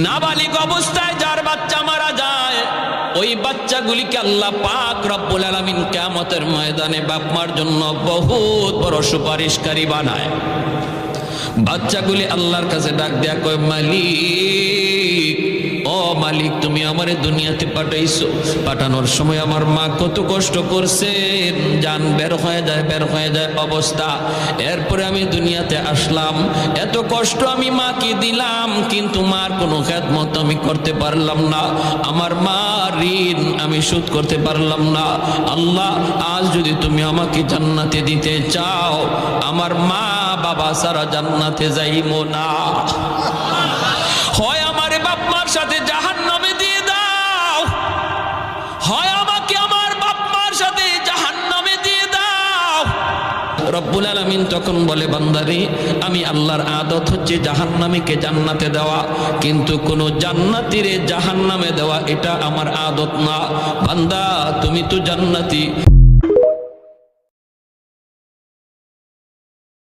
নাবালিগ অবস্থায় যার বাচ্চা মারা যায়, ওই বাচ্চাগুলিকে আল্লাহ পাক রব্বুল আলামিন কিয়ামতের ময়দানে বাপ মার জন্য বহুত বড় সুপারিশকারী বানায়। বাচ্চাগুলি আল্লাহর কাছে ডাক দেয়া কয়, মালিক, ও মালিক, তুমি আমারে দুনিয়াতে পাঠাইছো, পাঠানোর সময় আমার মা কত কষ্ট করছেন, জান বের হয়ে যায় অবস্থা। এরপরে আমি দুনিয়াতে আসলাম, এত কষ্ট আমি মাকে দিলাম, কিন্তু মার কোনো খেদমত আমি করতে পারলাম না, আমার মা ঋণ আমি শোধ করতে পারলাম না। আল্লাহ, আজ যদি তুমি আমাকে জান্নাতে দিতে চাও, আমার মা বাবা সারা জান্নাতে যাইবো না, হয় আমারে বাপ মার সাথে জাহান্নামে দিয়ে দাও, হয় আমাকে আমার বাপ মার সাথে জাহান্নামে দিয়ে দাও। রব্বুল আলামিন তখন বলে, বান্দারে, আমি আল্লাহর আদত হচ্ছে জাহান্নামীকে জান্নাতে দেওয়া, কিন্তু কোন জান্নাতীরে জাহান্নামে দেওয়া এটা আমার আদত না। বান্দা, তুমি তো জান্নাতি।